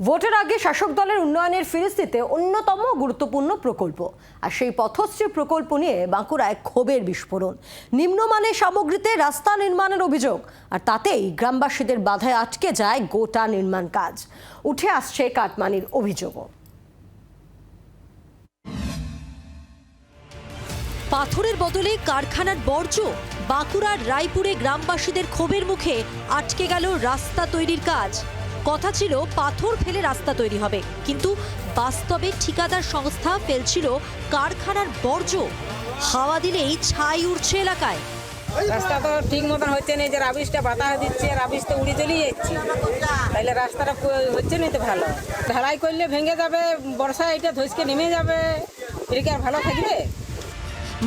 ভোটের আগে শাসক দলের উন্নয়নের ফিরিস্তিতে অন্যতম গুরুত্বপূর্ণ প্রকল্প, আর সেই পথশ্রী প্রকল্প নিয়ে বাঁকুড়ায় ক্ষোভের বিস্ফোরণ। নিম্নমানের সামগ্রীতে রাস্তা নির্মাণের অভিযোগ, আর তাতেই গ্রামবাসীদের বাধায় আটকে যায় গোটা নির্মাণ কাজ। উঠে আসছে কাটমানির অভিযোগও। পাথরের বদলে কারখানার বর্জ্য। বাঁকুড়ার রায়পুরে গ্রামবাসীদের ক্ষোভের মুখে আটকে গেল রাস্তা তৈরির কাজ। কথা ছিল পাথর ফেলে রাস্তা তৈরি হবে, কিন্তু বাস্তবে ঠিকাদার সংস্থা ফেলছিল কারখানার বর্জ্য। হাওয়া দিলেই ছাই উঠছে এলাকায়। রাস্তা তো ঠিক মতন হচ্ছে না, যে রাবিশটা বাতাস দিচ্ছে, রাবিশ তো উড়ে চলেই যাচ্ছে, তাইলে রাস্তাটা হচ্ছে না তো ভালো। ঢালাই করলে ভেঙে যাবে, বর্ষায় এটা ধসকে নেমে যাবে, এটা কি আর ভালো থাকবে?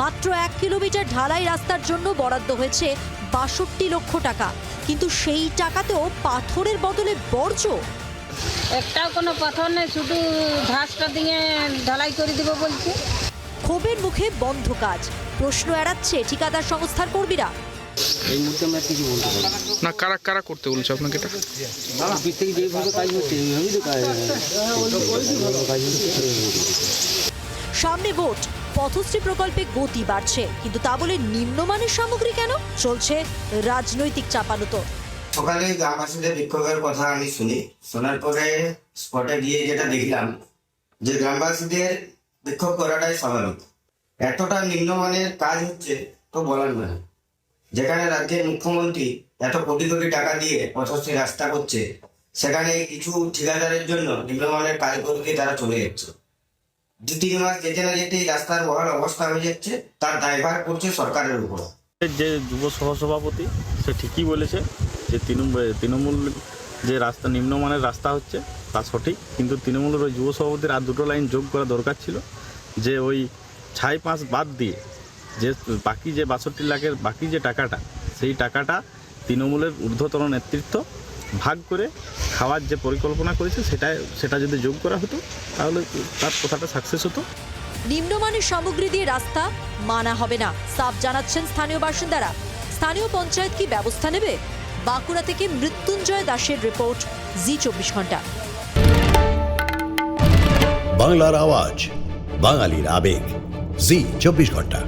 মাত্র 1 কিলোমিটার ঢালাই রাস্তার জন্য বরাদ্দ হয়েছে ৬২ লক্ষ টাকা, কিন্তু সেই টাকাতেও পাথরের বদলে বর্জ্য। একটাও কোনো পাথর নেই, শুধু ঘাসটা দিয়ে ঢালাই করে দিব বলছে। ক্ষোভের মুখে বন্ধ কাজ। প্রশ্ন এড়াচ্ছে ঠিকাদার সংস্থার কর্মীরা। এই মুহূর্তে আমরা কিছু বলতে পারি না। কারা কারা করতে বলছে আপনাকে এটা? অফিস থেকে যেভাবে কাজ হচ্ছে এইভাবেই তো কাজ সামনে ভোট, পথশ্রী প্রকল্পে গতি বাড়ছে, কিন্তু তা বলে নিম্নমানের সামগ্রী কেন? চলছে রাজনৈতিক চাপানুতোর। সকালে গ্রামবাসীদের বিক্ষোভের কথা আমি শোনার পরে স্পটে গিয়ে যেটা দেখলাম যে গ্রামবাসীদের বিক্ষোভ করাটাই স্বাভাবিক। এতটা নিম্নমানের কাজ হচ্ছে তো বলার নয়। যেখানে রাজ্যের মুখ্যমন্ত্রী এত কোটি কোটি টাকা দিয়ে পথশ্রী রাস্তা করছে, সেখানে কিছু ঠিকাদারের জন্য নিম্নমানের কাজ করতে তারা চলে যাচ্ছে। 2-3 মাস যেতে না যেতেই রাস্তার বহাল অবস্থা হয়ে যাচ্ছে, তার দায়ভার পড়ছে সরকারের উপর। যে যুব সহসভাপতি সে ঠিকই বলেছে যে তৃণমূল যে রাস্তা নিম্নমানের রাস্তা হচ্ছে তা সঠিক, কিন্তু তৃণমূলের ওই যুব সভাপতির আর 2টো লাইন যোগ করা দরকার ছিল, যে ওই 6-5 বাদ দিয়ে যে বাকি যে 62 লাখের বাকি যে টাকাটা, সেই টাকাটা তৃণমূলের ঊর্ধ্বতন নেতৃত্ব ভাগ করে খাওয়ার যে পরিকল্পনা করেছে সেটা যদি যোগ করা হতো তাহলে তার কথাটা সাকসেস হতো। নিম্নমানের সামগ্রী দিয়ে রাস্তা মানা হবে না, সাফ জানাচ্ছেন স্থানীয় বাসিন্দারা। স্থানীয় পঞ্চায়েত কি ব্যবস্থা নেবে? বাঁকুড়া থেকে মৃত্যুঞ্জয় দাসের রিপোর্ট, জি 24 ঘন্টা। বাংলার আওয়াজ, বাঙালির আবেগ, জি 24 ঘন্টা।